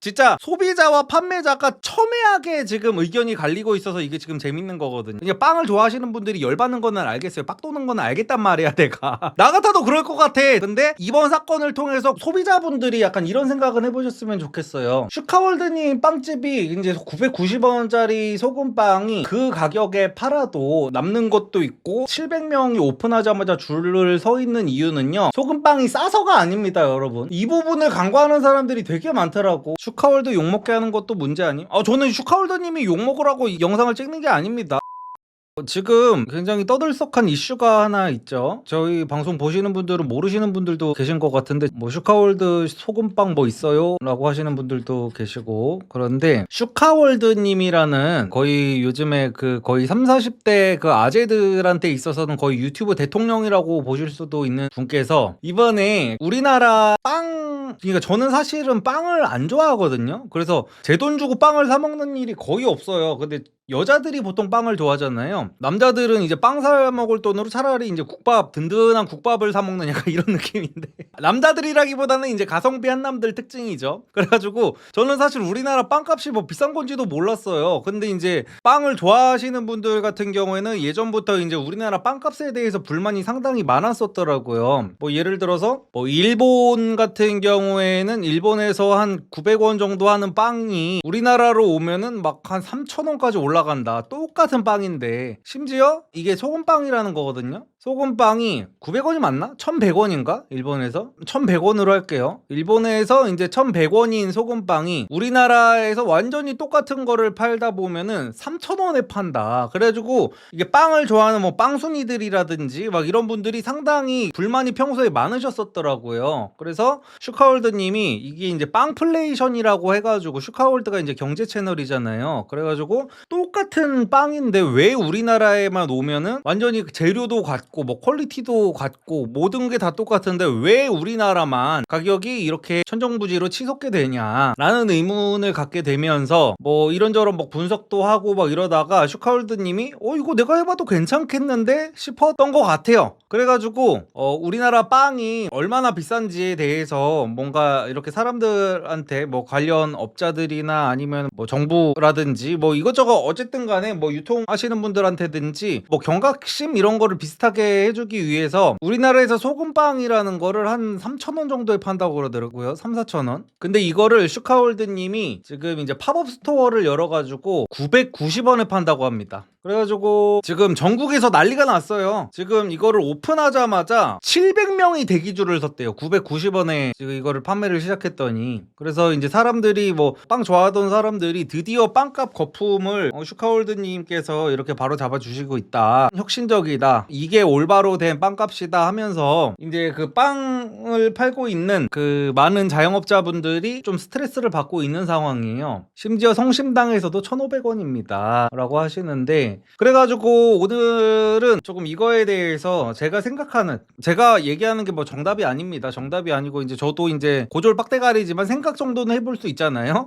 진짜 소비자와 판매자가 첨예하게 지금 의견이 갈리고 있어서 이게 지금 재밌는 거거든요. 그냥 빵을 좋아하시는 분들이 열받는 거는 알겠어요. 빡 도는 거는 알겠단 말이야 내가. 나 같아도 그럴 것 같아. 근데 이번 사건을 통해서 소비자분들이 약간 이런 생각을 해보셨으면 좋겠어요. 슈카월드님 빵집이 이제 990원짜리 소금빵이 그 가격에 팔아도 남는 것도 있고 700명이 오픈하자마자 줄을 서 있는 이유는요, 소금빵이 싸서가 아닙니다 여러분. 이 부분을 간과하는 사람들이 되게 많더라고. 슈카월드 욕먹게 하는 것도 문제 아님? 저는 슈카월드님이 욕먹으라고 이 영상을 찍는 게 아닙니다. 지금 굉장히 떠들썩한 이슈가 하나 있죠. 저희 방송 보시는 분들은 모르시는 분들도 계신 것 같은데, 뭐 슈카월드 소금빵 뭐 있어요? 라고 하시는 분들도 계시고. 그런데 슈카월드님이라는 거의 요즘에 그 거의 3, 40대 그 아재들한테 있어서는 거의 유튜브 대통령이라고 보실 수도 있는 분께서 이번에 우리나라 그러니까 저는 사실은 빵을 안 좋아하거든요. 그래서 제 돈 주고 빵을 사 먹는 일이 거의 없어요. 근데 여자들이 보통 빵을 좋아하잖아요. 남자들은 이제 빵 사 먹을 돈으로 차라리 이제 국밥, 든든한 국밥을 사 먹는 약간 이런 느낌인데, 남자들이라기보다는 이제 가성비 한남들 특징이죠. 그래가지고 저는 사실 우리나라 빵값이 뭐 비싼 건지도 몰랐어요. 근데 이제 빵을 좋아하시는 분들 같은 경우에는 예전부터 이제 우리나라 빵값에 대해서 불만이 상당히 많았었더라고요. 뭐 예를 들어서 뭐 일본 같은 경우에는 일본에서 한 900원 정도 하는 빵이 우리나라로 오면은 막 한 3,000원까지 올라간다. 똑같은 빵인데, 심지어 이게 소금빵이라는 거거든요. 소금빵이 900원이 맞나? 1,100원인가? 일본에서 1,100원으로 할게요. 일본에서 이제 1,100원인 소금빵이 우리나라에서 완전히 똑같은 거를 팔다 보면은 3,000원에 판다. 그래가지고 이게 빵을 좋아하는 뭐 빵순이들이라든지 막 이런 분들이 상당히 불만이 평소에 많으셨었더라고요. 그래서 슈카월드님이 이게 이제 빵플레이션이라고 해가지고, 슈카월드가 이제 경제 채널이잖아요. 그래가지고 똑같은 빵인데 왜 우리나라에만 오면은 완전히 재료도 같고 뭐 퀄리티도 같고 모든 게 다 똑같은데 왜 우리나라만 가격이 이렇게 천정부지로 치솟게 되냐라는 의문을 갖게 되면서 뭐 이런저런 뭐 분석도 하고 막 이러다가 슈카월드님이 이거 내가 해봐도 괜찮겠는데 싶었던 것 같아요. 그래가지고 우리나라 빵이 얼마나 비싼지에 대해서 뭔가 이렇게 사람들한테 뭐 관련 업자들이나 아니면 뭐 정부라든지 뭐 이것저것 어쨌든 간에 뭐 유통하시는 분들한테든지 뭐 경각심 이런 거를 비슷하게 해주기 위해서 우리나라에서 소금빵이라는 거를 한 3,000원 정도에 판다고 그러더라고요. 3, 4,000원. 근데 이거를 슈카월드님이 지금 이제 팝업 스토어를 열어가지고 990원에 판다고 합니다. 그래가지고 지금 전국에서 난리가 났어요. 지금 이거를 오픈하자마자 700명이 대기줄을 섰대요. 990원에 지금 이거를 판매를 시작했더니. 그래서 이제 사람들이 뭐 빵 좋아하던 사람들이 드디어 빵값 거품을 슈카월드님께서 이렇게 바로 잡아주시고 있다. 혁신적이다. 이게 올바로 된 빵값이다 하면서 이제 그 빵을 팔고 있는 그 많은 자영업자분들이 좀 스트레스를 받고 있는 상황이에요. 심지어 성심당에서도 1,500원입니다. 라고 하시는데, 그래가지고 오늘은 조금 이거에 대해서 제가 얘기하는 게 뭐 정답이 아닙니다. 정답이 아니고 이제 저도 이제 고졸 빡대가리지만 생각 정도는 해볼 수 있잖아요.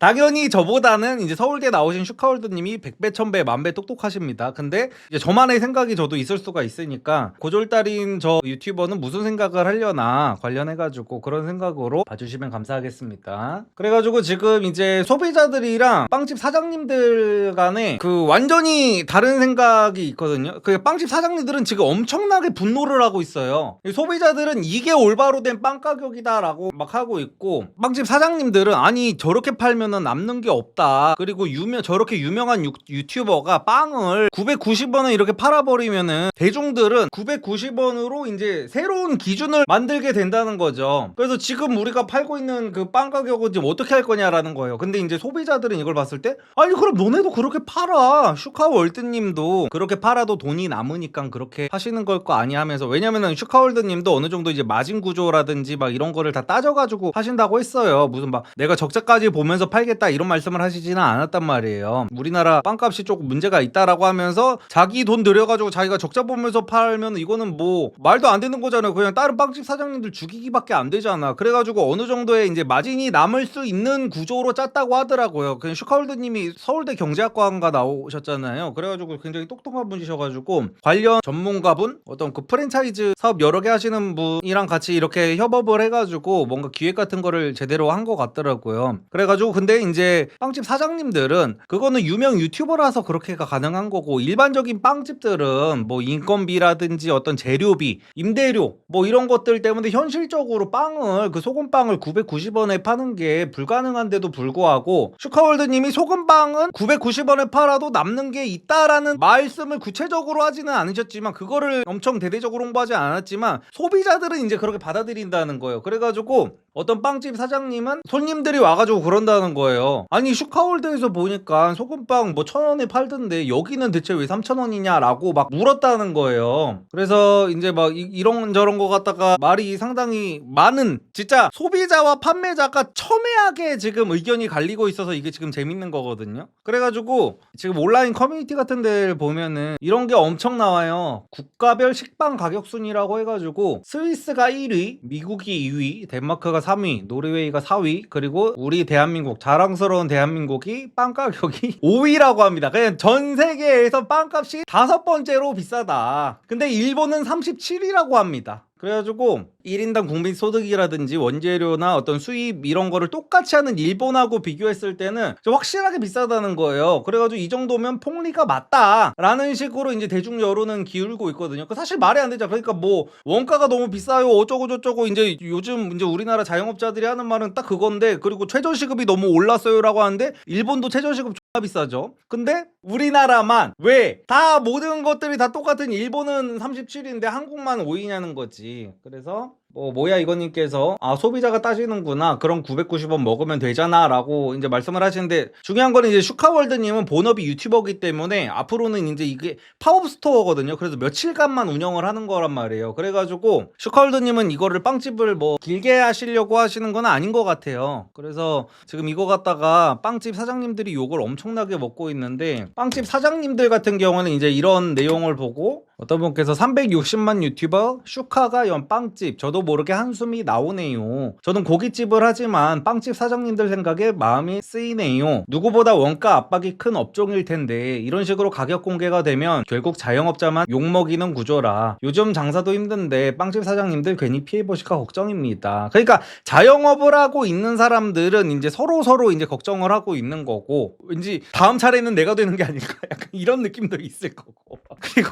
당연히 저보다는 이제 서울대 나오신 슈카월드님이 100배, 1000배, 만배 똑똑하십니다. 근데 이제 저만의 생각이 저도 있을 수가 있으니까 고졸딸인 저 유튜버는 무슨 생각을 하려나 관련해가지고 그런 생각으로 봐주시면 감사하겠습니다. 그래가지고 지금 이제 소비자들이랑 빵집 사장님들 간에 그 완전히 다른 생각이 있거든요. 그 빵집 사장님들은 지금 엄청나게 분노를 하고 있어요. 소비자들은 이게 올바로 된 빵 가격이다라고 막 하고 있고, 빵집 사장님들은 아니 저렇게 팔면은 남는 게 없다. 그리고 저렇게 유명한 유튜버가 빵을 990원에 이렇게 팔아버리면은 대중들은 990원으로 이제 새로운 기준을 만들게 된다는 거죠. 그래서 지금 우리가 팔고 있는 그 빵 가격은 지금 어떻게 할 거냐라는 거예요. 근데 이제 소비자들은 이걸 봤을 때 아니 그럼 너네도 그렇게 팔아. 슈카월드님도 그렇게 팔아도 돈이 남으니까 그렇게 하시는 걸 거 아니야 하면서, 왜냐면은 슈카월드님도 어느 정도 이제 마진 구조라든지 막 이런 거를 다 따져가지고 하신다고 했어요. 무슨 막 내가 적자까지 보면서 보면서 팔겠다 이런 말씀을 하시지는 않았단 말이에요. 우리나라 빵값이 조금 문제가 있다라고 하면서 자기 돈 들여가지고 자기가 적자 보면서 팔면 이거는 뭐 말도 안 되는 거잖아요. 그냥 다른 빵집 사장님들 죽이기밖에 안 되잖아. 그래가지고 어느 정도의 이제 마진이 남을 수 있는 구조로 짰다고 하더라고요. 그냥 슈카월드님이 서울대 경제학과가 나오셨잖아요. 그래가지고 굉장히 똑똑한 분이셔가지고 관련 전문가분 어떤 그 프랜차이즈 사업 여러 개 하시는 분이랑 같이 이렇게 협업을 해가지고 뭔가 기획 같은 거를 제대로 한 것 같더라고요. 그래가지고 근데 이제 빵집 사장님들은 그거는 유명 유튜버라서 그렇게가 가능한 거고, 일반적인 빵집들은 뭐 인건비라든지 어떤 재료비, 임대료 뭐 이런 것들 때문에 현실적으로 빵을 그 소금빵을 990원에 파는 게 불가능한데도 불구하고 슈카월드님이 소금빵은 990원에 팔아도 남는 게 있다라는 말씀을 구체적으로 하지는 않으셨지만, 그거를 엄청 대대적으로 홍보하지 않았지만 소비자들은 이제 그렇게 받아들인다는 거예요. 그래가지고 어떤 빵집 사장님은 손님들이 와가지고 그런다는 거예요. 아니 슈카월드에서 보니까 소금빵 뭐 1,000원에 팔던데 여기는 대체 왜 3,000원이냐라고 막 물었다는 거예요. 그래서 이제 막 이런저런 거 갖다가 말이 상당히 많은, 진짜 소비자와 판매자가 첨예하게 지금 의견이 갈리고 있어서 이게 지금 재밌는 거거든요. 그래가지고 지금 온라인 커뮤니티 같은 데를 보면은 이런 게 엄청 나와요. 국가별 식빵 가격 순위라고 해가지고 스위스가 1위, 미국이 2위, 덴마크가 3위, 노르웨이가 4위, 그리고 우리 대한민국, 자랑스러운 대한민국이 빵 가격이 5위라고 합니다. 그냥 전 세계에서 빵값이 5번째로 비싸다. 근데 일본은 37위라고 합니다. 그래가지고 1인당 국민소득이라든지 원재료나 어떤 수입 이런 거를 똑같이 하는 일본하고 비교했을 때는 확실하게 비싸다는 거예요. 그래가지고 이 정도면 폭리가 맞다라는 식으로 이제 대중 여론은 기울고 있거든요. 사실 말이 안 되죠. 그러니까 뭐 원가가 너무 비싸요 어쩌고 저쩌고, 이제 요즘 이제 우리나라 자영업자들이 하는 말은 딱 그건데, 그리고 최저시급이 너무 올랐어요라고 하는데 일본도 최저시급 존나 비싸죠. 근데 우리나라만 왜 다 모든 것들이 다 똑같은 일본은 37인데 한국만 5위냐는 거지. 그래서 뭐야 이거님께서 소비자가 따지는구나, 그럼 990원 먹으면 되잖아 라고 이제 말씀을 하시는데, 중요한 거는 이제 슈카월드님은 본업이 유튜버기 때문에 앞으로는 이제 이게 팝업 스토어거든요. 그래서 며칠간만 운영을 하는 거란 말이에요. 그래가지고 슈카월드님은 이거를 빵집을 뭐 길게 하시려고 하시는 건 아닌 것 같아요. 그래서 지금 이거 갖다가 빵집 사장님들이 욕을 엄청나게 먹고 있는데, 빵집 사장님들 같은 경우는 이제 이런 내용을 보고 어떤 분께서 360만 유튜버 슈카가 연 빵집, 저도 모르게 한숨이 나오네요. 저는 고깃집을 하지만 빵집 사장님들 생각에 마음이 쓰이네요. 누구보다 원가 압박이 큰 업종일 텐데 이런 식으로 가격 공개가 되면 결국 자영업자만 욕먹이는 구조라 요즘 장사도 힘든데 빵집 사장님들 괜히 피해보실까 걱정입니다. 그러니까 자영업을 하고 있는 사람들은 이제 서로 이제 걱정을 하고 있는 거고, 왠지 다음 차례는 내가 되는 게 아닐까 약간 이런 느낌도 있을 거고. 그리고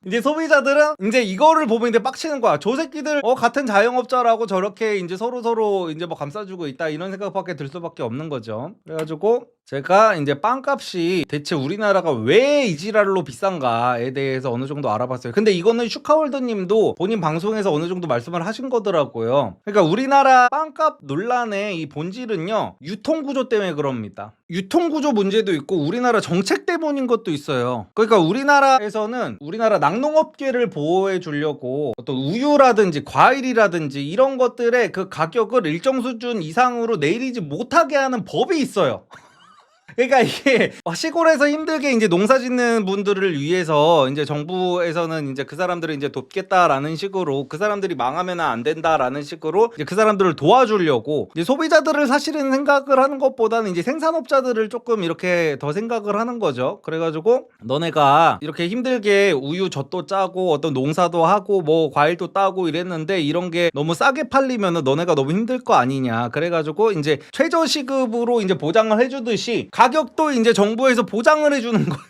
이제 소비자들은 이제 이거를 보면 이제 빡치는 거야. 저 새끼들 같은 자영업자라고 저렇게 이제 서로 이제 뭐 감싸주고 있다 이런 생각밖에 들 수밖에 없는 거죠. 그래가지고 제가 이제 빵값이 대체 우리나라가 왜 이 지랄로 비싼가에 대해서 어느 정도 알아봤어요. 근데 이거는 슈카월드님도 본인 방송에서 어느 정도 말씀을 하신 거더라고요. 그러니까 우리나라 빵값 논란의 이 본질은요, 유통구조 때문에 그럽니다. 유통구조 문제도 있고 우리나라 정책 때문인 것도 있어요. 그러니까 우리나라에서는 우리나라 낙농업계를 보호해 주려고 어떤 우유라든지 과일이라든지 이런 것들의 그 가격을 일정 수준 이상으로 내리지 못하게 하는 법이 있어요. 그러니까 이게 시골에서 힘들게 이제 농사 짓는 분들을 위해서 이제 정부에서는 이제 그 사람들을 이제 돕겠다라는 식으로, 그 사람들이 망하면 안 된다라는 식으로 이제 그 사람들을 도와주려고 이제 소비자들을 사실은 생각을 하는 것보다는 이제 생산업자들을 조금 이렇게 더 생각을 하는 거죠. 그래가지고 너네가 이렇게 힘들게 우유 젖도 짜고 어떤 농사도 하고 뭐 과일도 따고 이랬는데 이런 게 너무 싸게 팔리면은 너네가 너무 힘들 거 아니냐. 그래가지고 이제 최저시급으로 이제 보장을 해주듯이 가격도 이제 정부에서 보장을 해주는 거예요.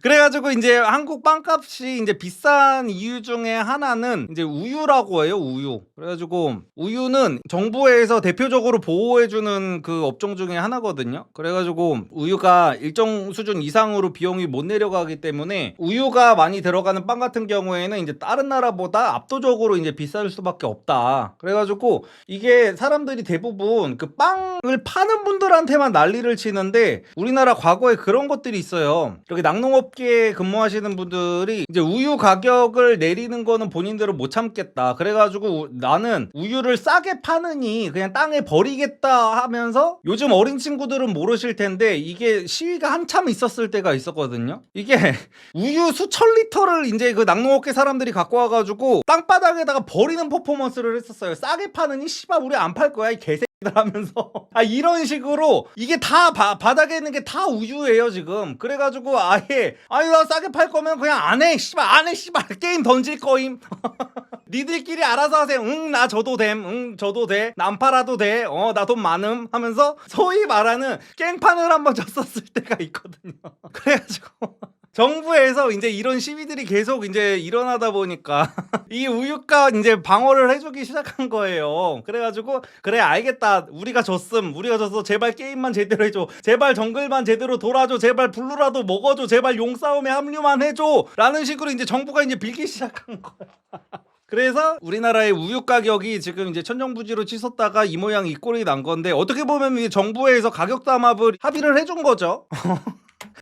그래가지고 이제 한국 빵값이 이제 비싼 이유 중에 하나는 이제 우유라고 해요, 우유. 그래가지고 우유는 정부에서 대표적으로 보호해주는 그 업종 중에 하나거든요. 그래가지고 우유가 일정 수준 이상으로 비용이 못 내려가기 때문에 우유가 많이 들어가는 빵 같은 경우에는 이제 다른 나라보다 압도적으로 이제 비쌀 수밖에 없다. 그래가지고 이게 사람들이 대부분 그 빵을 파는 분들한테만 난리를 치는데, 우리나라 과거에 그런 것들이 있어요. 이렇게 낙농업 낙농업계에 근무하시는 분들이 이제 우유 가격을 내리는 거는 본인들은 못 참겠다. 그래가지고 나는 우유를 싸게 파느니 그냥 땅에 버리겠다 하면서, 요즘 어린 친구들은 모르실 텐데 이게 시위가 한참 있었을 때가 있었거든요. 이게 우유 수천 리터를 이제 그 낙농업계 사람들이 갖고 와가지고 땅바닥에다가 버리는 퍼포먼스를 했었어요. 싸게 파느니 씨발 우리 안 팔 거야 이 개새 하면서 이런 식으로 이게 다 바닥에 있는 게 다 우유예요 지금. 그래가지고 아예 나 싸게 팔 거면 그냥 안해 씨발, 안해 씨발, 게임 던질 거임. 니들끼리 알아서 하세요. 응 나 줘도 됨, 응 줘도 돼, 난 팔아도 돼, 나 돈 많음 하면서 소위 말하는 깽판을 한번 졌었을 때가 있거든요. 그래가지고 정부에서 이제 이런 시위들이 계속 이제 일어나다 보니까 이 우유가 이제 방어를 해주기 시작한 거예요. 그래가지고 그래 알겠다, 우리가 졌어, 제발 게임만 제대로 해줘, 제발 정글만 제대로 돌아줘, 제발 블루라도 먹어줘, 제발 용싸움에 합류만 해줘 라는 식으로 이제 정부가 이제 빌기 시작한 거야. 그래서 우리나라의 우유 가격이 지금 이제 천정부지로 치솟다가 이 모양 이 꼴이 난 건데, 어떻게 보면 정부에서 가격 담합을 합의를 해준 거죠.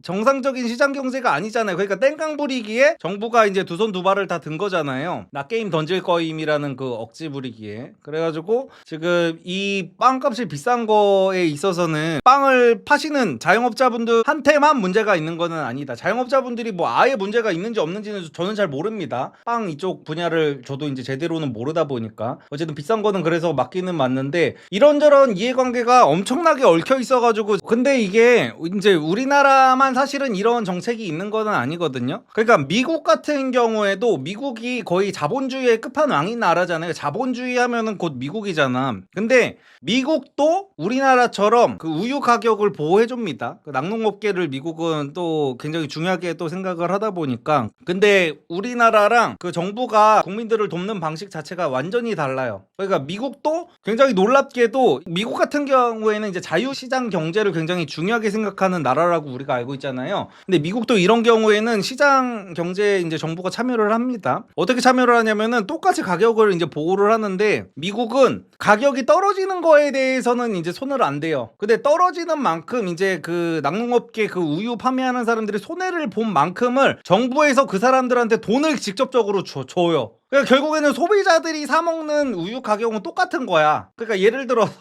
정상적인 시장 경제가 아니잖아요. 그러니까 땡깡 부리기에 정부가 이제 두 손 두 발을 다 든 거잖아요. 나 게임 던질 거임이라는 그 억지 부리기에. 그래가지고 지금 이 빵값이 비싼 거에 있어서는 빵을 파시는 자영업자분들한테만 문제가 있는 거는 아니다. 자영업자분들이 뭐 아예 문제가 있는지 없는지는 저는 잘 모릅니다. 빵 이쪽 분야를 저도 이제 제대로는 모르다 보니까. 어쨌든 비싼 거는 그래서 맞기는 맞는데, 이런저런 이해관계가 엄청나게 얽혀 있어가지고, 근데 이게 이제 우리나라만 사실은 이런 정책이 있는 거는 아니거든요. 그러니까 미국 같은 경우에도, 미국이 거의 자본주의의 끝판왕인 나라잖아요. 자본주의 하면은 곧 미국이잖아. 근데 미국도 우리나라처럼 그 우유 가격을 보호해줍니다. 그 낙농업계를 미국은 또 굉장히 중요하게 또 생각을 하다 보니까. 근데 우리나라랑 그 정부가 국민들을 돕는 방식 자체가 완전히 달라요. 그러니까 미국도 굉장히 놀랍게도, 미국 같은 경우에는 이제 자유시장 경제를 굉장히 중요하게 생각하는 나라라고 우리가 알고 있잖아요. 근데 미국도 이런 경우에는 시장 경제에 이제 정부가 참여를 합니다. 어떻게 참여를 하냐면은 똑같이 가격을 이제 보호를 하는데, 미국은 가격이 떨어지는 거에 대해서는 이제 손을 안 대요. 근데 떨어지는 만큼 이제 그 낙농업계 그 우유 판매하는 사람들이 손해를 본 만큼을 정부에서 그 사람들한테 돈을 직접적으로 줘요. 그러니까 결국에는 소비자들이 사 먹는 우유 가격은 똑같은 거야. 그러니까 예를 들어서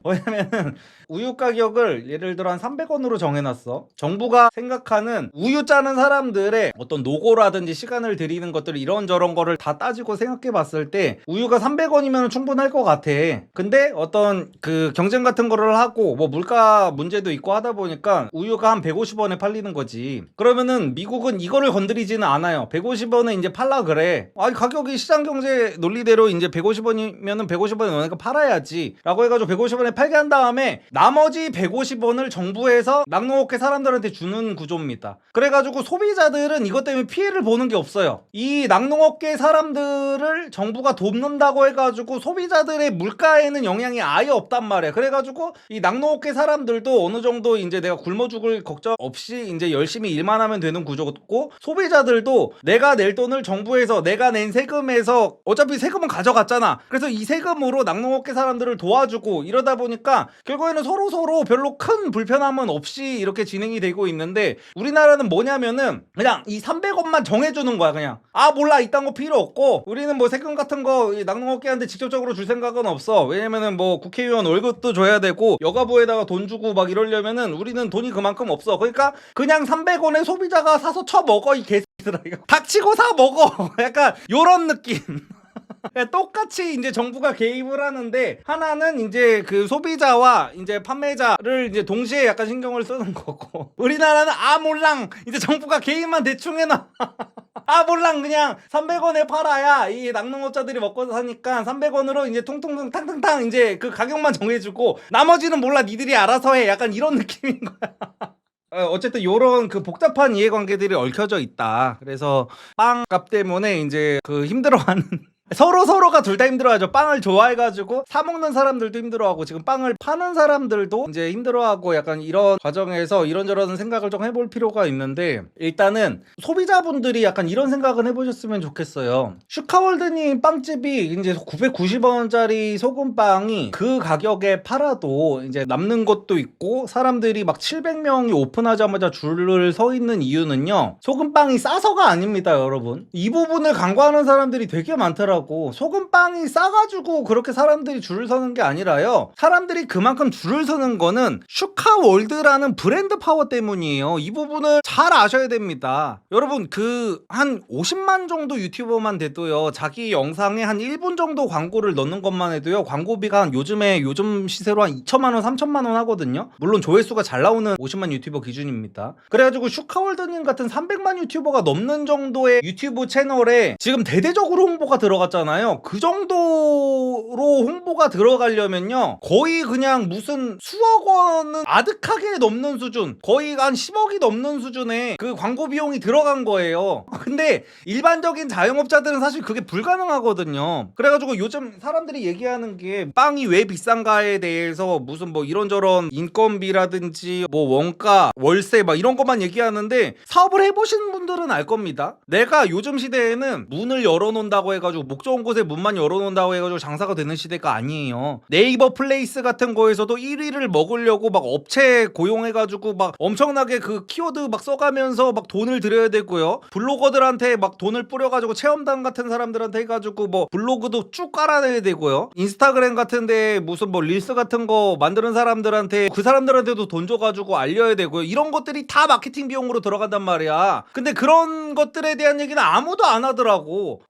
왜냐면은 우유 가격을 예를 들어 한 300원으로 정해놨어. 정부가 생각하는 우유 짜는 사람들의 어떤 노고라든지 시간을 들이는 것들, 이런저런 거를 다 따지고 생각해 봤을 때 우유가 300원이면 충분할 것 같아. 근데 어떤 그 경쟁 같은 거를 하고 뭐 물가 문제도 있고 하다 보니까 우유가 한 150원에 팔리는 거지. 그러면은 미국은 이거를 건드리지는 않아요. 150원에 이제 팔라 그래. 가격이 시장 경제 논리대로 이제 150원이면은 150원에 너네가 팔아야지 라고 해가지고 150원에 팔게 한 다음에 나머지 150원을 정부에서 낙농업계 사람들한테 주는 구조입니다. 그래가지고 소비자들은 이것 때문에 피해를 보는 게 없어요. 이 낙농업계 사람들을 정부가 돕는다고 해가지고 소비자들의 물가에는 영향이 아예 없단 말이야. 그래가지고 이 낙농업계 사람들도 어느 정도 이제 내가 굶어 죽을 걱정 없이 이제 열심히 일만 하면 되는 구조고, 소비자들도 내가 낼 돈을 정부에서 내가 낸 세금에서, 어차피 세금은 가져갔잖아. 그래서 이 세금으로 낙농업계 사람들을 도와주고 이러다 보니까 결국에는 서로 별로 큰 불편함은 없이 이렇게 진행이 되고 있는데, 우리나라는 뭐냐면은 그냥 이 300원만 정해주는 거야. 그냥 몰라 이딴 거 필요 없고, 우리는 뭐 세금 같은 거 낙농업계한테 직접적으로 줄 생각은 없어. 왜냐면은 뭐 국회의원 월급도 줘야 되고 여가부에다가 돈 주고 막 이러려면은 우리는 돈이 그만큼 없어. 그러니까 그냥 300원에 소비자가 사서 처먹어 이 개새들아. 닥치고 사 먹어. 약간 요런 느낌. 똑같이 이제 정부가 개입을 하는데, 하나는 이제 그 소비자와 이제 판매자를 이제 동시에 약간 신경을 쓰는 거고, 우리나라는 몰랑 이제 정부가 개입만 대충 해놔. 몰랑 그냥 300원에 팔아야 이 낙농업자들이 먹고 사니까 300원으로 이제 통통통 탕탕탕 이제 그 가격만 정해주고 나머지는 몰라 니들이 알아서 해. 약간 이런 느낌인 거야. 어쨌든 요런 그 복잡한 이해관계들이 얽혀져 있다. 그래서 빵값 때문에 이제 그 힘들어하는 서로가 둘 다 힘들어하죠. 빵을 좋아해가지고 사 먹는 사람들도 힘들어하고 지금 빵을 파는 사람들도 이제 힘들어하고 약간 이런 과정에서 이런저런 생각을 좀 해볼 필요가 있는데, 일단은 소비자분들이 약간 이런 생각을 해보셨으면 좋겠어요. 슈카월드님 빵집이 이제 990원짜리 소금빵이 그 가격에 팔아도 이제 남는 것도 있고 사람들이 막 700명이 오픈하자마자 줄을 서 있는 이유는요, 소금빵이 싸서가 아닙니다, 여러분. 이 부분을 간과하는 사람들이 되게 많더라고. 소금빵이 싸가지고 그렇게 사람들이 줄을 서는 게 아니라요, 사람들이 그만큼 줄을 서는 거는 슈카월드라는 브랜드 파워 때문이에요. 이 부분을 잘 아셔야 됩니다. 여러분, 그 한 50만 정도 유튜버만 돼도요, 자기 영상에 한 1분 정도 광고를 넣는 것만 해도요, 광고비가 한 요즘 시세로 한 2천만 원, 3천만 원 하거든요. 물론 조회수가 잘 나오는 50만 유튜버 기준입니다. 그래가지고 슈카월드님 같은 300만 유튜버가 넘는 정도의 유튜브 채널에 지금 대대적으로 홍보가 들어갔잖아요. 그 정도로 홍보가 들어가려면요, 거의 그냥 무슨 수억 원은 아득하게 넘는 수준, 거의 한 10억이 넘는 수준의 그 광고 비용이 들어간 거예요. 근데 일반적인 자영업자들은 사실 그게 불가능하거든요. 그래가지고 요즘 사람들이 얘기하는 게 빵이 왜 비싼가에 대해서 무슨 뭐 이런저런 인건비라든지 뭐 원가, 월세 막 이런 것만 얘기하는데, 사업을 해보신 분들은 알 겁니다. 내가 요즘 시대에는 문을 열어놓는다고 해가지고, 목 좋은 곳에 문만 열어놓는다고 해가지고 장사가 되는 시대가 아니에요. 네이버 플레이스 같은 거에서도 1위를 먹으려고 막 업체 고용해가지고 막 엄청나게 그 키워드 막 써가면서 막 돈을 들여야 되고요. 블로거들한테 막 돈을 뿌려가지고 체험단 같은 사람들한테 해가지고 뭐 블로그도 쭉 깔아내야 되고요. 인스타그램 같은데 무슨 뭐 릴스 같은 거 만드는 사람들한테, 그 사람들한테도 돈 줘가지고 알려야 되고요. 이런 것들이 다 마케팅 비용으로 들어간단 말이야. 근데 그런 것들에 대한 얘기는 아무도 안 하더라고.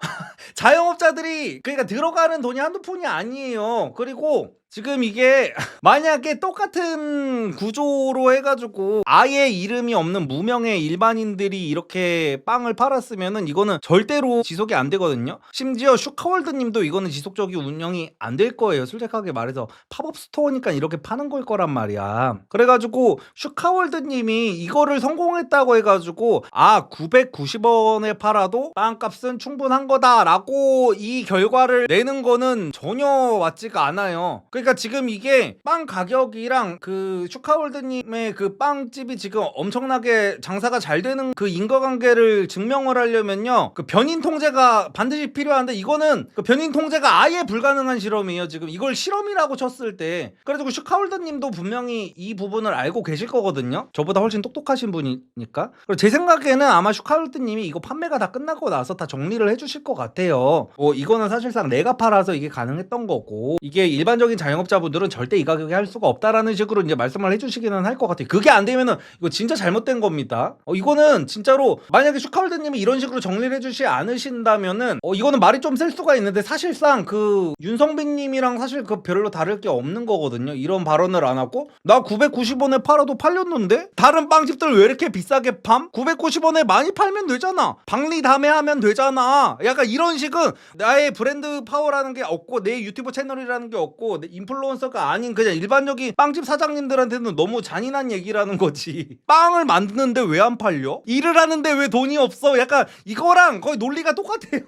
자영업자들이 그러니까 들어가는 돈이 한두 푼이 아니에요. 그리고 지금 이게 만약에 똑같은 구조로 해가지고 아예 이름이 없는 무명의 일반인들이 이렇게 빵을 팔았으면은 이거는 절대로 지속이 안 되거든요. 심지어 슈카월드님도 이거는 지속적인 운영이 안 될 거예요. 솔직하게 말해서 팝업 스토어니까 이렇게 파는 걸 거란 말이야. 그래가지고 슈카월드님이 이거를 성공했다고 해가지고 990원에 팔아도 빵값은 충분한 거다라고 이 결과를 내는 거는 전혀 맞지가 않아요. 그러니까 지금 이게 빵 가격이랑 그 슈카월드님의 그 빵집이 지금 엄청나게 장사가 잘 되는 그 인과관계를 증명을 하려면요, 그 변인 통제가 반드시 필요한데, 이거는 그 변인 통제가 아예 불가능한 실험이에요. 지금 이걸 실험이라고 쳤을 때. 그래가지고 슈카월드님도 분명히 이 부분을 알고 계실 거거든요. 저보다 훨씬 똑똑하신 분이니까. 그리고 제 생각에는 아마 슈카월드님이 이거 판매가 다 끝나고 나서 다 정리를 해주실 것 같아요. 이거는 사실상 내가 팔아서 이게 가능했던 거고, 이게 일반적인 자영업자분들은 절대 이 가격에 할 수가 없다라는 식으로 이제 말씀을 해주시기는 할 것 같아요. 그게 안 되면은 이거 진짜 잘못된 겁니다. 이거는 진짜로 만약에 슈카월드님이 이런 식으로 정리를 해주시 않으신다면은 이거는 말이 좀 셀 수가 있는데, 사실상 그 윤성빈님이랑 사실 그 별로 다를 게 없는 거거든요. 이런 발언을 안 하고 나 990원에 팔아도 팔렸는데 다른 빵집들 왜 이렇게 비싸게 팜? 990원에 많이 팔면 되잖아. 박리담회하면 되잖아. 약간 이런 식은 나의 브랜드 파워라는 게 없고 내 유튜브 채널이라는 게 없고 내 인플루언서가 아닌 그냥 일반적인 빵집 사장님들한테는 너무 잔인한 얘기라는 거지. 빵을 만드는데 왜 안 팔려? 일을 하는데 왜 돈이 없어? 약간 이거랑 거의 논리가 똑같아요.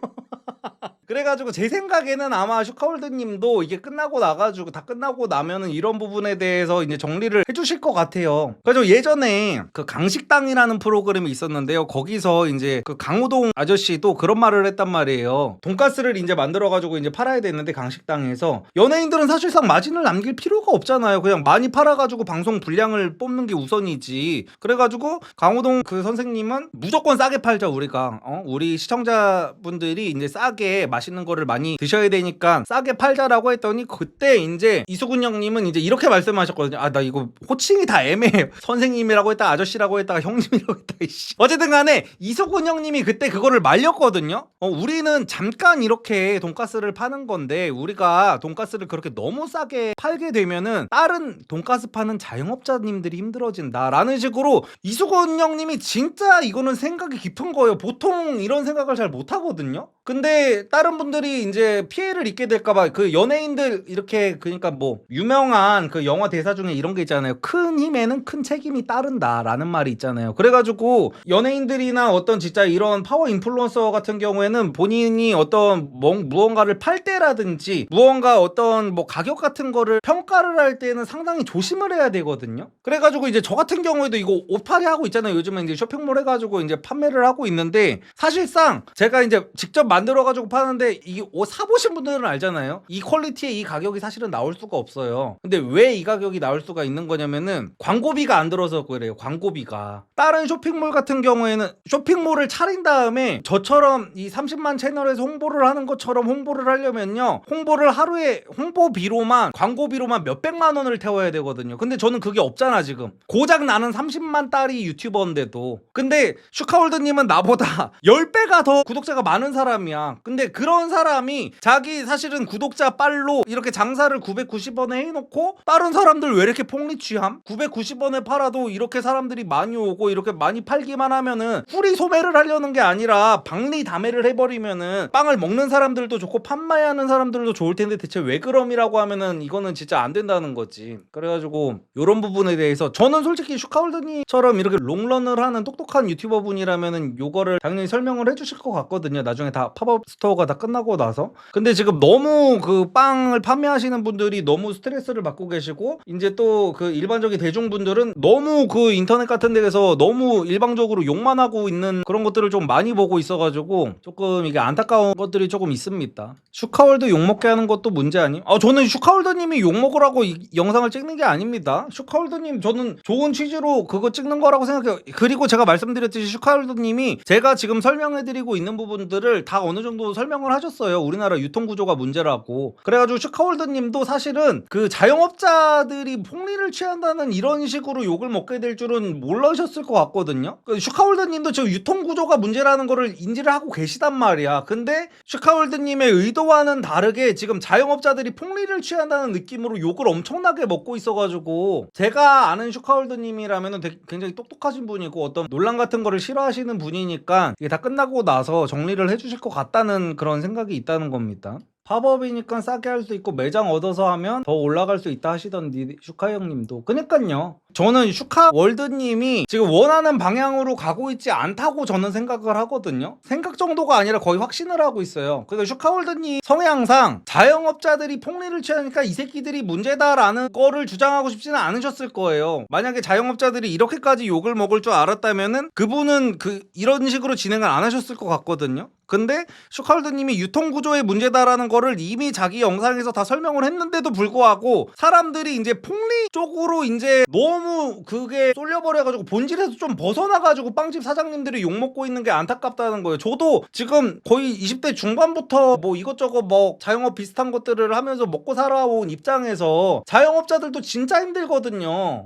그래가지고 제 생각에는 아마 슈카월드님도 이게 끝나고 나가지고 다 끝나고 나면은 이런 부분에 대해서 이제 정리를 해주실 것 같아요. 그래서 예전에 그 강식당이라는 프로그램이 있었는데요. 거기서 이제 그 강호동 아저씨도 그런 말을 했단 말이에요. 돈가스를 이제 만들어가지고 이제 팔아야 되는데 강식당에서 연예인들은 사실상 마진을 남길 필요가 없잖아요. 그냥 많이 팔아가지고 방송 분량을 뽑는 게 우선이지. 그래가지고 강호동 그 선생님은 무조건 싸게 팔자 우리가. 우리 시청자분들이 이제 싸게 맛있는 거를 많이 드셔야 되니까 싸게 팔자라고 했더니, 그때 이제 이수근 형님은 이제 이렇게 말씀하셨거든요. 나 이거 호칭이 다 애매해요. 선생님이라고 했다가 아저씨라고 했다가 형님이라고 했다가 어쨌든 간에 이수근 형님이 그때 그거를 말렸거든요. 우리는 잠깐 이렇게 돈가스를 파는 건데 우리가 돈가스를 그렇게 너무 싸게 팔게 되면은 다른 돈가스 파는 자영업자님들이 힘들어진다라는 식으로 이수근 형님이 진짜 이거는 생각이 깊은 거예요. 보통 이런 생각을 잘 못하거든요. 근데 다른 분들이 이제 피해를 입게 될까봐 그 연예인들 이렇게 그러니까 뭐 유명한 그 영화 대사 중에 이런 게 있잖아요. 큰 힘에는 큰 책임이 따른다라는 말이 있잖아요. 그래가지고 연예인들이나 어떤 진짜 이런 파워 인플루언서 같은 경우에는 본인이 어떤 무언가를 팔 때라든지 무언가 어떤 뭐 가격 같은 거를 평가를 할 때는 상당히 조심을 해야 되거든요. 그래가지고 이제 저 같은 경우에도 이거 옷팔이 하고 있잖아요. 요즘에 이제 쇼핑몰 해가지고 이제 판매를 하고 있는데 사실상 제가 이제 직접 만들어가지고 파는데 이 옷 사보신 분들은 알잖아요. 이 퀄리티의 이 가격이 사실은 나올 수가 없어요. 근데 왜 이 가격이 나올 수가 있는 거냐면은 광고비가 안 들어서 그래요. 광고비가. 다른 쇼핑몰 같은 경우에는 쇼핑몰을 차린 다음에 저처럼 이 30만 채널에서 홍보를 하는 것처럼 홍보를 하려면요. 홍보를 하루에 홍보비로만 광고비로만 몇백만 원을 태워야 되거든요. 근데 저는 그게 없잖아 지금. 고작 나는 30만 달이 유튜버인데도. 근데 슈카월드님은 나보다 10배가 더 구독자가 많은 사람이야. 근데 그런 사람이 자기 사실은 구독자 빨로 이렇게 장사를 990원에 해놓고 다른 사람들 왜 이렇게 폭리취함? 990원에 팔아도 이렇게 사람들이 많이 오고 이렇게 많이 팔기만 하면은 후리 소매를 하려는 게 아니라 박리다매를 해버리면은 빵을 먹는 사람들도 좋고 판매하는 사람들도 좋을 텐데 대체 왜 그럼이라고 하면은 이거는 진짜 안 된다는 거지. 그래가지고 이런 부분에 대해서 저는 솔직히 슈카월드님처럼 이렇게 롱런을 하는 똑똑한 유튜버 분이라면은 요거를 당연히 설명을 해주실 것 같거든요. 나중에 다 팝업 스토어가 다 끝나고 나서. 근데 지금 너무 그 빵을 판매하시는 분들이 너무 스트레스를 받고 계시고 이제 또 그 일반적인 대중분들은 너무 그 인터넷 같은 데에서 너무 일방적으로 욕만 하고 있는 그런 것들을 좀 많이 보고 있어가지고 조금 이게 안타까운 것들이 조금 있습니다. 슈카월드 욕먹게 하는 것도 문제 아님? 저는 슈카월드님이 욕먹으라고 이 영상을 찍는 게 아닙니다. 슈카월드님 저는 좋은 취지로 그거 찍는 거라고 생각해요. 그리고 제가 말씀드렸듯이 슈카월드님이 제가 지금 설명해드리고 있는 부분들을 다 어느 정도 설명을 하셨어요. 우리나라 유통구조가 문제라고. 그래가지고 슈카월드님도 사실은 그 자영업자들이 폭리를 취한다는 이런 식으로 욕을 먹게 될 줄은 몰라셨을 것 같거든요. 슈카월드님도 지금 유통구조가 문제라는 거를 인지를 하고 계시단 말이야. 근데 슈카월드님의 의도와는 다르게 지금 자영업자들이 폭리를 취한다는 느낌으로 욕을 엄청나게 먹고 있어가지고 제가 아는 슈카월드님이라면 굉장히 똑똑하신 분이고 어떤 논란 같은 거를 싫어하시는 분이니까 이게 다 끝나고 나서 정리를 해주실 것 같다는 그런 생각이 있다는 겁니다. 팝업이니까 싸게 할 수 있고 매장 얻어서 하면 더 올라갈 수 있다 하시던데 슈카 형님도. 그니까요. 저는 슈카월드님이 지금 원하는 방향으로 가고 있지 않다고 저는 생각을 하거든요. 생각 정도가 아니라 거의 확신을 하고 있어요. 그래서 슈카월드님 성향상 자영업자들이 폭리를 취하니까 이 새끼들이 문제다라는 거를 주장하고 싶지는 않으셨을 거예요. 만약에 자영업자들이 이렇게까지 욕을 먹을 줄 알았다면은 그분은 이런 식으로 진행을 안 하셨을 것 같거든요. 근데 슈카월드님이 유통구조의 문제다라는 거를 이미 자기 영상에서 다 설명을 했는데도 불구하고 사람들이 이제 폭리 쪽으로 이제 너무 그게 쏠려버려가지고 본질에서 좀 벗어나가지고 빵집 사장님들이 욕먹고 있는 게 안타깝다는 거예요. 저도 지금 거의 20대 중반부터 뭐 이것저것 뭐 자영업 비슷한 것들을 하면서 먹고 살아온 입장에서 자영업자들도 진짜 힘들거든요.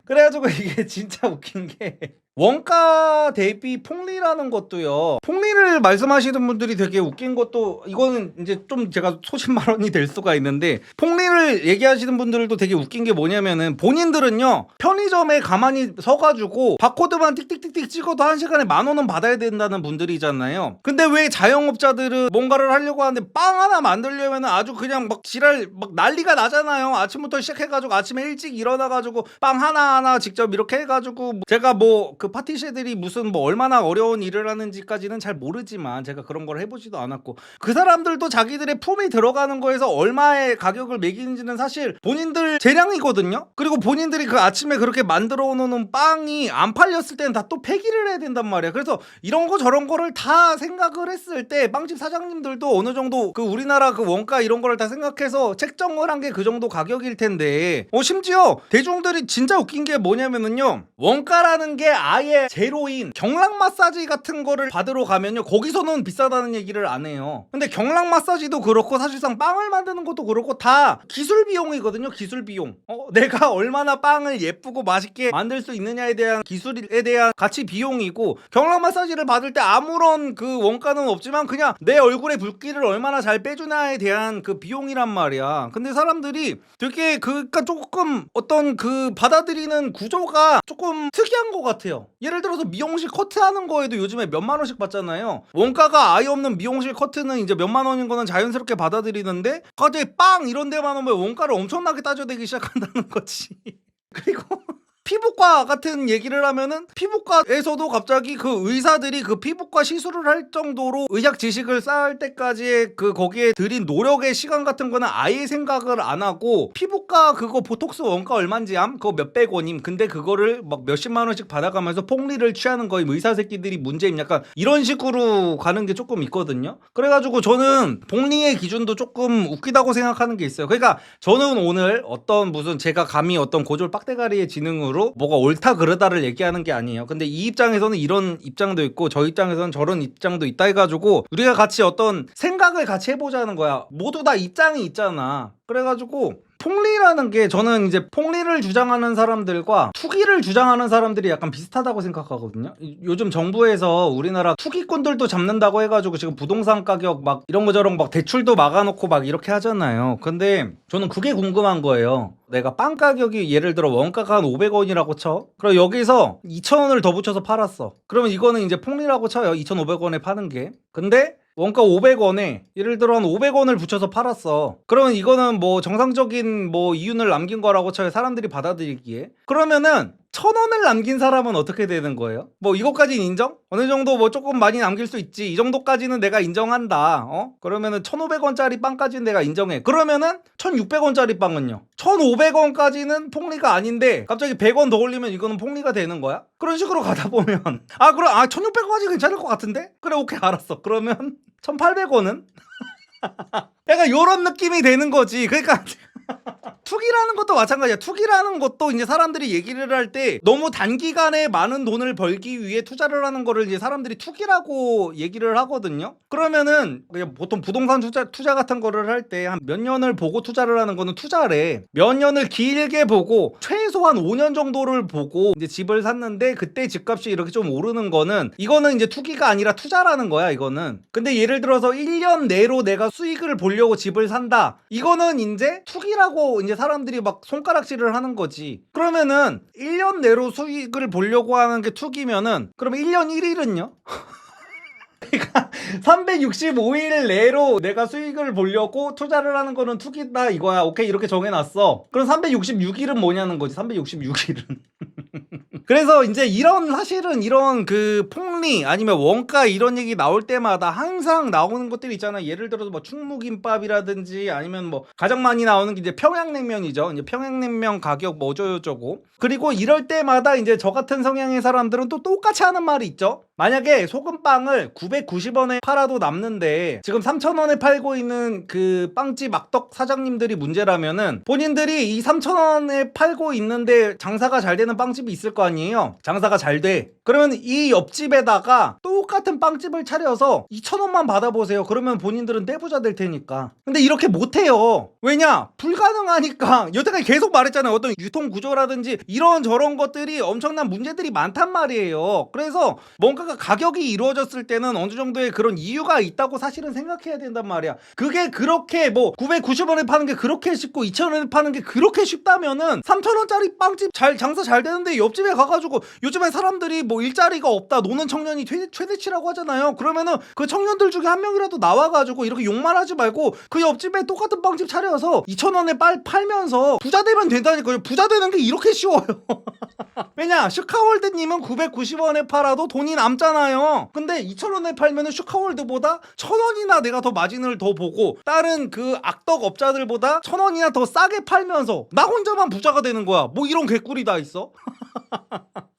그래가지고 이게 진짜 웃긴 게 원가 대비 폭리라는 것도요. 폭리를 말씀하시는 분들이 되게 웃긴 것도 이거는 이제 좀 제가 소신발언이 될 수가 있는데 폭리를 얘기하시는 분들도 되게 웃긴 게 뭐냐면은 본인들은요 편의점에 가만히 서가지고 바코드만 띡띡띡띡 찍어도 1시간에 10,000원은 받아야 된다는 분들이잖아요. 근데 왜 자영업자들은 뭔가를 하려고 하는데 빵 하나 만들려면 아주 그냥 막 지랄 막 난리가 나잖아요. 아침부터 시작해가지고 아침에 일찍 일어나가지고 빵 하나하나 직접 이렇게 해가지고 제가 뭐 그 파티셰들이 무슨 뭐 얼마나 어려운 일을 하는지까지는 잘 모르지만 제가 그런 걸 해보지도 않았고 그 사람들도 자기들의 품이 들어가는 거에서 얼마의 가격을 매기는지는 사실 본인들 재량이거든요. 그리고 본인들이 그 아침에 그렇게 만들어 놓는 빵이 안 팔렸을 때는 다 또 폐기를 해야 된단 말이야. 그래서 이런 거 저런 거를 다 생각을 했을 때 빵집 사장님들도 어느 정도 그 우리나라 그 원가 이런 거를 다 생각해서 책정을 한 게 그 정도 가격일 텐데 심지어 대중들이 진짜 웃긴 게 뭐냐면은요 원가라는 게 아예 제로인 경락 마사지 같은 거를 받으러 가면요 거기서는 비싸다는 얘기를 안 해요. 근데 경락 마사지도 그렇고 사실상 빵을 만드는 것도 그렇고 다 기술 비용이거든요. 기술 비용. 내가 얼마나 빵을 예쁘고 맛있게 만들 수 있느냐에 대한 기술에 대한 가치 비용이고 경락 마사지를 받을 때 아무런 그 원가는 없지만 그냥 내 얼굴에 붉기를 얼마나 잘 빼주냐에 대한 그 비용이란 말이야. 근데 사람들이 되게 그니까 조금 어떤 그 받아들이는 구조가 조금 특이한 것 같아요. 비슷해요. 예를 들어서 미용실 커트하는 거에도 요즘에 몇만 원씩 받잖아요. 원가가 아예 없는 미용실 커트는 이제 몇만 원인 거는 자연스럽게 받아들이는데 갑자기 빵 이런 데만 오면 원가를 엄청나게 따져대기 시작한다는 거지. 그리고 피부과 같은 얘기를 하면은 피부과에서도 갑자기 그 의사들이 그 피부과 시술을 할 정도로 의학 지식을 쌓을 때까지의 그 거기에 들인 노력의 시간 같은 거는 아예 생각을 안 하고 피부과 그거 보톡스 원가 얼만지 그거 몇백 원임. 근데 그거를 막 몇십만 원씩 받아가면서 폭리를 취하는 거임. 의사 새끼들이 문제임. 약간 이런 식으로 가는 게 조금 있거든요. 그래가지고 저는 폭리의 기준도 조금 웃기다고 생각하는 게 있어요. 그러니까 저는 오늘 어떤 무슨 제가 감히 어떤 고졸 빡대가리의 지능으로 뭐가 옳다 그르다를 얘기하는 게 아니에요. 근데 이 입장에서는 이런 입장도 있고 저 입장에서는 저런 입장도 있다 해가지고 우리가 같이 어떤 생각을 같이 해보자는 거야. 모두 다 입장이 있잖아. 그래가지고 폭리라는 게 저는 이제 폭리를 주장하는 사람들과 투기를 주장하는 사람들이 약간 비슷하다고 생각하거든요. 요즘 정부에서 우리나라 투기꾼들도 잡는다고 해가지고 지금 부동산 가격 막 이런 거 저런 막 대출도 막아놓고 막 이렇게 하잖아요. 근데 저는 그게 궁금한 거예요. 내가 빵 가격이 예를 들어 원가가 한 500원이라고 쳐. 그럼 여기서 2,000원을 더 붙여서 팔았어. 그러면 이거는 이제 폭리라고 쳐요. 2,500원에 파는 게. 근데 원가 500원에 예를 들어 한 500원을 붙여서 팔았어. 그러면 이거는 뭐 정상적인 뭐 이윤을 남긴 거라고 쳐요. 사람들이 받아들이기에. 그러면은 1,000원을 남긴 사람은 어떻게 되는 거예요? 뭐 이것까지는 인정? 어느 정도 뭐 조금 많이 남길 수 있지. 이 정도까지는 내가 인정한다. 그러면은 1,500원짜리 빵까지는 내가 인정해. 그러면은 1,600원짜리 빵은요? 1,500원까지는 폭리가 아닌데 갑자기 100원 더 올리면 이거는 폭리가 되는 거야? 그런 식으로 가다 보면 그럼 1,600원까지 괜찮을 것 같은데? 그래 오케이 알았어. 그러면 1,800원은? 약간 요런 느낌이 되는 거지. 그러니까 투기라는 것도 마찬가지야. 투기라는 것도 이제 사람들이 얘기를 할 때 너무 단기간에 많은 돈을 벌기 위해 투자를 하는 거를 이제 사람들이 투기라고 얘기를 하거든요. 그러면은 그냥 보통 부동산 투자 같은 거를 할 때 한 몇 년을 보고 투자를 하는 거는 투자래. 몇 년을 길게 보고 최소한 5년 정도를 보고 이제 집을 샀는데 그때 집값이 이렇게 좀 오르는 거는 이거는 이제 투기가 아니라 투자라는 거야 이거는. 근데 예를 들어서 1년 내로 내가 수익을 보려고 집을 산다. 이거는 이제 투기라고 이제 사람들이 막 손가락질을 하는 거지. 그러면은 1년 내로 수익을 보려고 하는 게 투기면은 그럼 1년 1일은요? 그러니까 365일 내로 내가 수익을 보려고 투자를 하는 거는 투기다 이거야. 오케이 이렇게 정해놨어. 그럼 366일은 뭐냐는 거지. 366일은. 그래서 이제 사실은 이런 그 폭리 아니면 원가 이런 얘기 나올 때마다 항상 나오는 것들이 있잖아. 예를 들어서 뭐 충무김밥이라든지 아니면 뭐 가장 많이 나오는 게 이제 평양냉면이죠. 이제 평양냉면 가격 뭐 어쩌고저쩌고. 그리고 이럴 때마다 이제 저 같은 성향의 사람들은 또 똑같이 하는 말이 있죠. 만약에 소금빵을 990원에 팔아도 남는데 지금 3,000원에 팔고 있는 그 빵집 악덕 사장님들이 문제라면은 본인들이 이 3,000원에 팔고 있는데 장사가 잘 되는 빵집이 있을 거 아니에요. 장사가 잘 돼. 그러면 이 옆집에다가 똑같은 빵집을 차려서 2,000원만 받아보세요. 그러면 본인들은 떼부자 될 테니까. 근데 이렇게 못해요. 왜냐? 불가능하니까. 여태까지 계속 말했잖아요. 어떤 유통구조라든지 이런 저런 것들이 엄청난 문제들이 많단 말이에요. 그래서 뭔가가 가격이 이루어졌을 때는 어느 정도의 그런 이유가 있다고 사실은 생각해야 된단 말이야. 그게 그렇게 뭐 990원에 파는 게 그렇게 쉽고 2,000원에 파는 게 그렇게 쉽다면은 3,000원짜리 빵집 장사 잘 되는데 옆집에 가가지고 요즘에 사람들이 뭐 일자리가 없다 노는 청년이 최대치라고 하잖아요. 그러면은 그 청년들 중에 한 명이라도 나와가지고 이렇게 욕만 하지 말고 그 옆집에 똑같은 빵집 차려서 2,000원에 팔면서 부자 되면 된다니까요. 부자 되는 게 이렇게 쉬워요. 왜냐 슈카월드님은 990원에 팔아도 돈이 남잖아요. 근데 2,000원에 팔면은 슈카월드보다 1,000원이나 내가 더 마진을 더 보고 다른 그 악덕 업자들보다 1,000원이나 더 싸게 팔면서 나 혼자만 부자가 되는 거야. 뭐 이런 개꿀이 다 있어?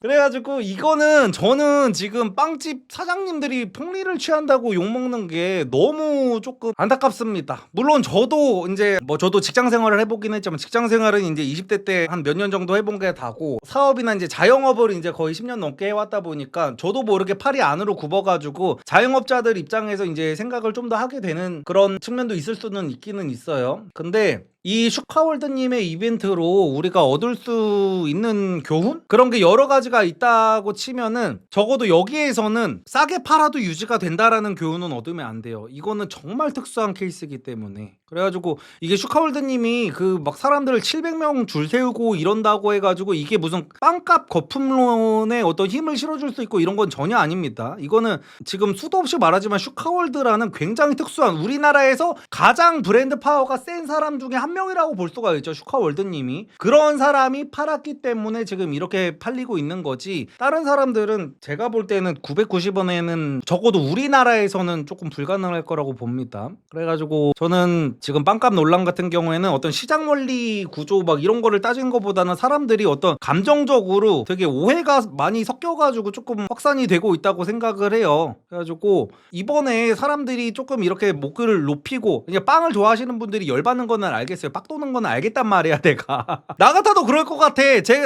그래가지고 이거는 저는 지금 빵집 사장님들이 폭리를 취한다고 욕먹는 게 너무 조금 안타깝습니다. 물론 저도 이제 저도 직장 생활을 해보긴 했지만 직장 생활은 이제 20대 때 한 몇 년 정도 해본 게 다고 사업이나 이제 자영업을 이제 거의 10년 넘게 해왔다 보니까 저도 뭐 이렇게 팔이 안으로 굽어가지고 자영업자들 입장에서 이제 생각을 좀 더 하게 되는 그런 측면도 있을 수는 있기는 있어요. 근데 이 슈카월드님의 이벤트로 우리가 얻을 수 있는 교훈? 그런 게 여러 가지가 있다고 치면은 적어도 여기에서는 싸게 팔아도 유지가 된다라는 교훈은 얻으면 안 돼요. 이거는 정말 특수한 케이스이기 때문에. 그래가지고 이게 슈카월드님이 그 막 사람들을 700명 줄 세우고 이런다고 해가지고 이게 무슨 빵값 거품론에 어떤 힘을 실어줄 수 있고 이런 건 전혀 아닙니다. 이거는 지금 수도 없이 말하지만 슈카월드라는 굉장히 특수한 우리나라에서 가장 브랜드 파워가 센 사람 중에 한 명이라고 볼 수가 있죠. 슈카월드님이 그런 사람이 팔았기 때문에 지금 이렇게 팔리고 있는 거지. 다른 사람들은 제가 볼 때는 990원에는 적어도 우리나라에서는 조금 불가능할 거라고 봅니다. 그래가지고 저는 지금 빵값 논란 같은 경우에는 어떤 시장 원리 구조 막 이런 거를 따지는 것보다는 사람들이 어떤 감정적으로 되게 오해가 많이 섞여가지고 조금 확산이 되고 있다고 생각을 해요. 그래가지고 이번에 사람들이 조금 이렇게 목을 높이고 그냥 빵을 좋아하시는 분들이 열받는 거는 알겠어요. 빡 도는 거는 알겠단 말이야 내가. 나 같아도 그럴 것 같아.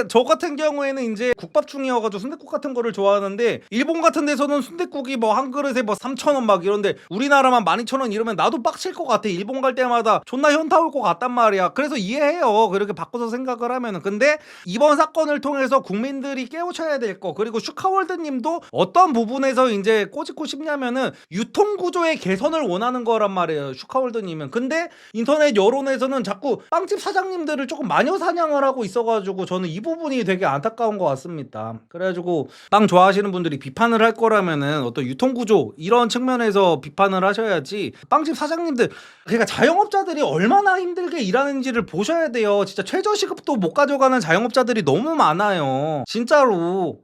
저 같은 경우에는 이제 국밥충이어가지고 순댓국 같은 거를 좋아하는데 일본 같은 데서는 순댓국이 뭐 한 그릇에 뭐 3,000원 막 이런데 우리나라만 12,000원 이러면 나도 빡칠 것 같아. 일본 갈 때마다 존나 현타 올 것 같단 말이야. 그래서 이해해요. 그렇게 바꿔서 생각을 하면은. 근데 이번 사건을 통해서 국민들이 깨우쳐야 될 거, 그리고 슈카월드님도 어떤 부분에서 이제 꼬집고 싶냐면은 유통구조의 개선을 원하는 거란 말이에요. 슈카월드님은. 근데 인터넷 여론에서는 자꾸 빵집 사장님들을 조금 마녀 사냥을 하고 있어가지고 저는 이 부분이 되게 안타까운 것 같습니다. 그래가지고 빵 좋아하시는 분들이 비판을 할 거라면은 어떤 유통구조 이런 측면에서 비판을 하셔야지, 빵집 사장님들, 그러니까 자영업자들이 얼마나 힘들게 일하는지를 보셔야 돼요. 진짜 최저시급도 못 가져가는 자영업자들이 너무 많아요. 진짜로.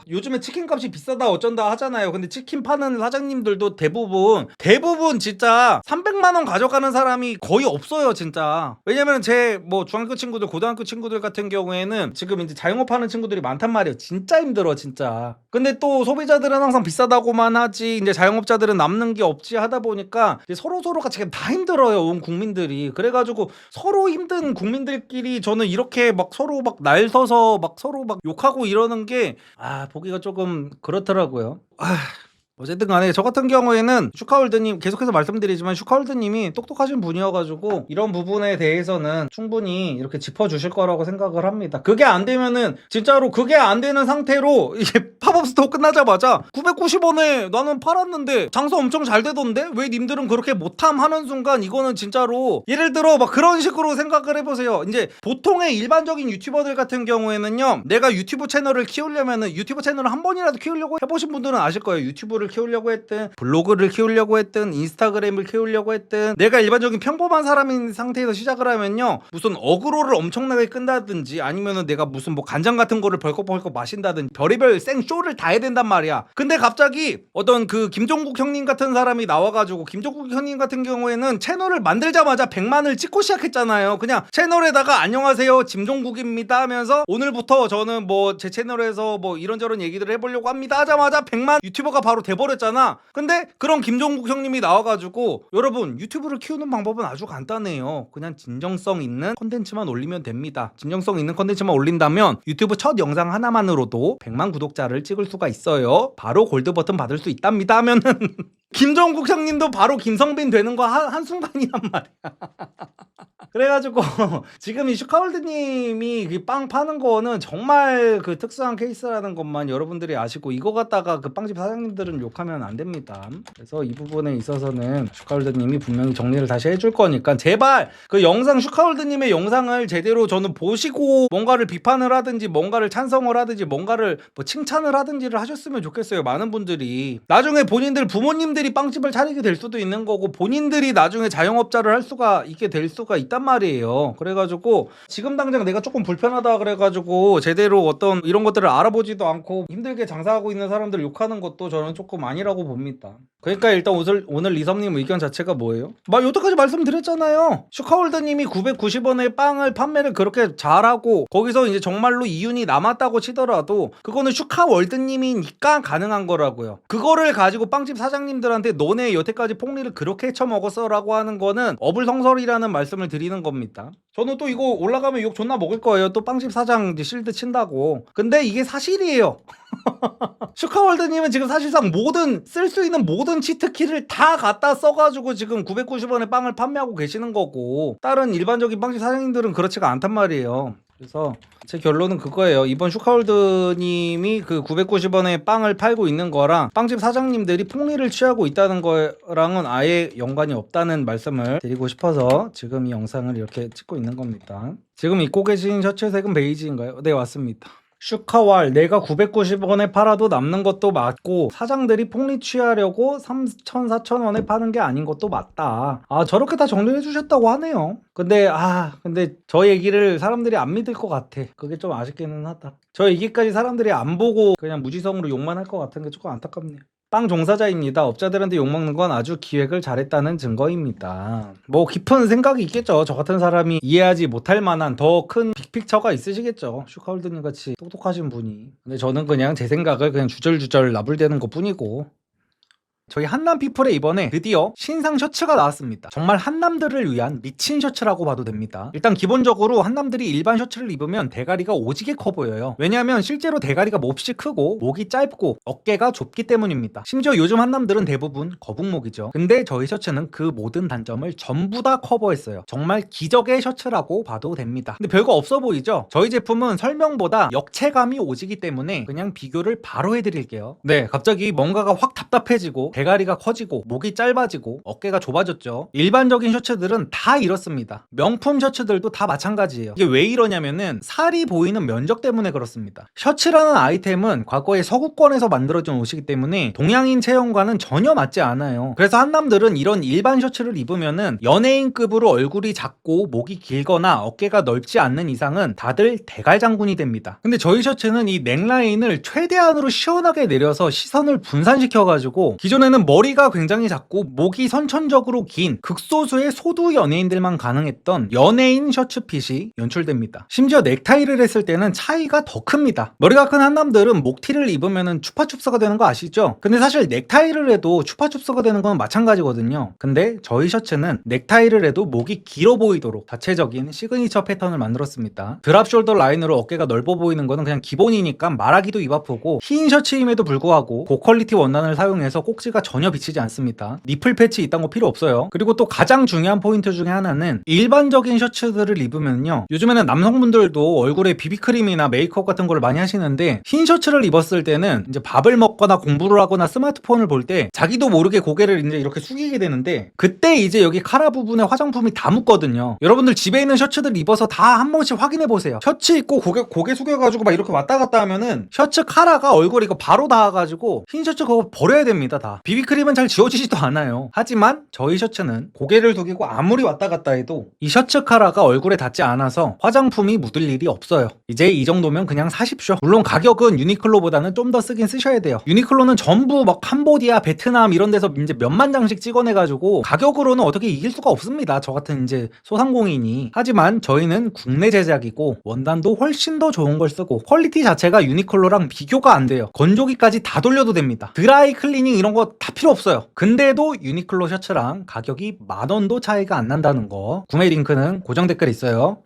요즘에 치킨값이 비싸다 어쩐다 하잖아요. 근데 치킨 파는 사장님들도 대부분 진짜 300만 원 가져가는 사람이 거의 없어요, 진짜. 왜냐면 제 뭐 중학교 친구들, 고등학교 친구들 같은 경우에는 지금 이제 자영업 하는 친구들이 많단 말이에요. 진짜 힘들어, 진짜. 근데 또 소비자들은 항상 비싸다고만 하지 이제 자영업자들은 남는 게 없지 하다 보니까 이제 서로가 지금 다 힘들어요, 온 국민들이. 그래가지고 서로 힘든 국민들끼리 저는 이렇게 막 서로 막 날 서서 막 서로 막 욕하고 이러는 게 보기가 조금 그렇더라고요. 어쨌든 간에 저 같은 경우에는 슈카월드님, 계속해서 말씀드리지만 슈카월드님이 똑똑하신 분이어가지고 이런 부분에 대해서는 충분히 이렇게 짚어주실 거라고 생각을 합니다. 그게 안 되면은 진짜로 그게 안 되는 상태로 이게 팝업 스토어 끝나자마자 990원에 나는 팔았는데 장사 엄청 잘 되던데 왜 님들은 그렇게 못함 하는 순간 이거는 진짜로 예를 들어 막 그런 식으로 생각을 해보세요. 이제 보통의 일반적인 유튜버들 같은 경우에는요, 내가 유튜브 채널을 키우려면은 유튜브 채널을 한 번이라도 키우려고 해보신 분들은 아실 거예요. 유튜브를 키우려고 했든 블로그를 키우려고 했든 인스타그램을 키우려고 했든 내가 일반적인 평범한 사람인 상태에서 시작을 하면요, 무슨 어그로를 엄청나게 끈다든지 아니면은 내가 무슨 뭐 간장 같은 거를 벌컥벌컥 마신다든지 별의별 생쇼를 다 해야 된단 말이야. 근데 갑자기 어떤 그 김종국 형님 같은 사람이 나와가지고, 김종국 형님 같은 경우에는 채널을 만들자마자 100만을 찍고 시작했잖아요. 그냥 채널에다가 안녕하세요 김종국입니다 하면서 오늘부터 저는 뭐 제 채널에서 뭐 이런저런 얘기들을 해보려고 합니다 하자마자 100만 유튜버가 바로 돼버렸잖아. 근데 그런 김종국 형님이 나와가지고 여러분 유튜브를 키우는 방법은 아주 간단해요. 그냥 진정성 있는 컨텐츠만 올리면 됩니다. 진정성 있는 컨텐츠만 올린다면 유튜브 첫 영상 하나만으로도 100만 구독자를 찍을 수가 있어요. 바로 골드 버튼 받을 수 있답니다 하면은 김종국 형님도 바로 김성빈 되는 거 한순간이란 말이야. 그래가지고 지금 이 슈카월드님이 그 빵 파는 거는 정말 그 특수한 케이스라는 것만 여러분들이 아시고, 이거 갖다가 그 빵집 사장님들은 욕하면 안 됩니다. 그래서 이 부분에 있어서는 슈카월드님이 분명히 정리를 다시 해줄 거니까 제발 그 영상, 슈카월드님의 영상을 제대로 저는 보시고 뭔가를 비판을 하든지 뭔가를 찬성을 하든지 뭔가를 뭐 칭찬을 하든지를 하셨으면 좋겠어요. 많은 분들이 나중에 본인들 부모님들이 빵집을 차리게 될 수도 있는 거고 본인들이 나중에 자영업자를 할 수가 있게 될 수가 있단 말이에요. 그래가지고 지금 당장 내가 조금 불편하다 그래가지고 제대로 어떤 이런 것들을 알아보지도 않고 힘들게 장사하고 있는 사람들 욕하는 것도 저는 조금 아니라고 봅니다. 그러니까 일단 오늘 리섬님 의견 자체가 뭐예요? 여태까지 말씀드렸잖아요. 슈카월드님이 990원에 빵을 판매를 그렇게 잘하고 거기서 이제 정말로 이윤이 남았다고 치더라도 그거는 슈카월드님이니까 가능한 거라고요. 그거를 가지고 빵집 사장님들한테 너네 여태까지 폭리를 그렇게 쳐먹었어 라고 하는 거는 어불성설이라는 말씀을 드리는 겁니다. 저는 또 이거 올라가면 욕 존나 먹을 거예요. 또 빵집 사장 이제 실드 친다고. 근데 이게 사실이에요. 슈카월드님은 지금 사실상 쓸 수 있는 모든 치트키를 다 갖다 써가지고 지금 990원에 빵을 판매하고 계시는 거고, 다른 일반적인 빵집 사장님들은 그렇지가 않단 말이에요. 그래서 제 결론은 그거예요. 이번 슈카월드님이 그 990원에 빵을 팔고 있는 거랑 빵집 사장님들이 폭리를 취하고 있다는 거랑은 아예 연관이 없다는 말씀을 드리고 싶어서 지금 이 영상을 이렇게 찍고 있는 겁니다. 지금 입고 계신 셔츠색은 베이지인가요? 네, 맞습니다. 슈카왈 내가 990원에 팔아도 남는 것도 맞고 사장들이 폭리 취하려고 3,000, 4,000원에 파는 게 아닌 것도 맞다. 아, 저렇게 다 정리해 주셨다고 하네요. 근데 저 얘기를 사람들이 안 믿을 것 같아. 그게 좀 아쉽기는 하다. 저 얘기까지 사람들이 안 보고 그냥 무지성으로 욕만 할 것 같은 게 조금 안타깝네요. 빵 종사자입니다. 업자들한테 욕먹는 건 아주 기획을 잘했다는 증거입니다. 뭐 깊은 생각이 있겠죠. 저 같은 사람이 이해하지 못할 만한 더 큰 빅픽처가 있으시겠죠. 슈카월드님 같이 똑똑하신 분이. 근데 저는 그냥 제 생각을 그냥 주절주절 나불대는 것 뿐이고. 저희 한남피플에 이번에 드디어 신상 셔츠가 나왔습니다. 정말 한남들을 위한 미친 셔츠라고 봐도 됩니다. 일단 기본적으로 한남들이 일반 셔츠를 입으면 대가리가 오지게 커 보여요. 왜냐하면 실제로 대가리가 몹시 크고 목이 짧고 어깨가 좁기 때문입니다. 심지어 요즘 한남들은 대부분 거북목이죠. 근데 저희 셔츠는 그 모든 단점을 전부 다 커버했어요. 정말 기적의 셔츠라고 봐도 됩니다. 근데 별거 없어 보이죠? 저희 제품은 설명보다 역체감이 오지기 때문에 그냥 비교를 바로 해드릴게요. 네, 갑자기 뭔가가 확 답답해지고 대가리가 커지고 목이 짧아지고 어깨가 좁아졌죠. 일반적인 셔츠들은 다 이렇습니다. 명품 셔츠들도 다 마찬가지예요. 이게 왜 이러냐면은 살이 보이는 면적 때문에 그렇습니다. 셔츠라는 아이템은 과거에 서구권에서 만들어진 옷이기 때문에 동양인 체형과는 전혀 맞지 않아요. 그래서 한남들은 이런 일반 셔츠를 입으면은 연예인급으로 얼굴이 작고 목이 길거나 어깨가 넓지 않는 이상은 다들 대갈장군이 됩니다. 근데 저희 셔츠는 이 넥라인을 최대한으로 시원하게 내려서 시선을 분산시켜가지고 기존에 는 머리가 굉장히 작고 목이 선천적으로 긴 극소수의 소두 연예인들만 가능했던 연예인 셔츠핏이 연출됩니다. 심지어 넥타이를 했을 때는 차이가 더 큽니다. 머리가 큰 한남들은 목티를 입으면 추파춥스가 되는 거 아시죠? 근데 사실 넥타이를 해도 추파춥스가 되는 건 마찬가지거든요. 근데 저희 셔츠는 넥타이를 해도 목이 길어 보이도록 자체적인 시그니처 패턴을 만들었습니다. 드랍 숄더 라인으로 어깨가 넓어 보이는 거는 그냥 기본이니까 말하기도 입 아프고 흰 셔츠임에도 불구하고 고퀄리티 원단을 사용해서 꼭지가 전혀 비치지 않습니다. 니플 패치 이딴 거 필요 없어요. 그리고 또 가장 중요한 포인트 중에 하나는 일반적인 셔츠들을 입으면요, 요즘에는 남성분들도 얼굴에 비비크림이나 메이크업 같은 걸 많이 하시는데 흰 셔츠를 입었을 때는 이제 밥을 먹거나 공부를 하거나 스마트폰을 볼 때 자기도 모르게 고개를 이제 이렇게 숙이게 되는데 그때 이제 여기 카라 부분에 화장품이 다 묻거든요. 여러분들 집에 있는 셔츠들 입어서 다 한 번씩 확인해 보세요. 셔츠 입고 고개 숙여가지고 막 이렇게 왔다 갔다 하면은 셔츠 카라가 얼굴에 이거 바로 닿아가지고 흰 셔츠 그거 버려야 됩니다. 다 비비크림은 잘 지워지지도 않아요. 하지만 저희 셔츠는 고개를 숙이고 아무리 왔다 갔다 해도 이 셔츠 카라가 얼굴에 닿지 않아서 화장품이 묻을 일이 없어요. 이제 이 정도면 그냥 사십시오. 물론 가격은 유니클로보다는 좀 더 쓰긴 쓰셔야 돼요. 유니클로는 전부 막 캄보디아, 베트남 이런 데서 이제 몇만 장씩 찍어내가지고 가격으로는 어떻게 이길 수가 없습니다. 저 같은 이제 소상공인이. 하지만 저희는 국내 제작이고 원단도 훨씬 더 좋은 걸 쓰고 퀄리티 자체가 유니클로랑 비교가 안 돼요. 건조기까지 다 돌려도 됩니다. 드라이 클리닝 이런 거 다 필요 없어요. 근데도 유니클로 셔츠랑 가격이 10,000원도 차이가 안 난다는 거. 구매 링크는 고정 댓글에 있어요.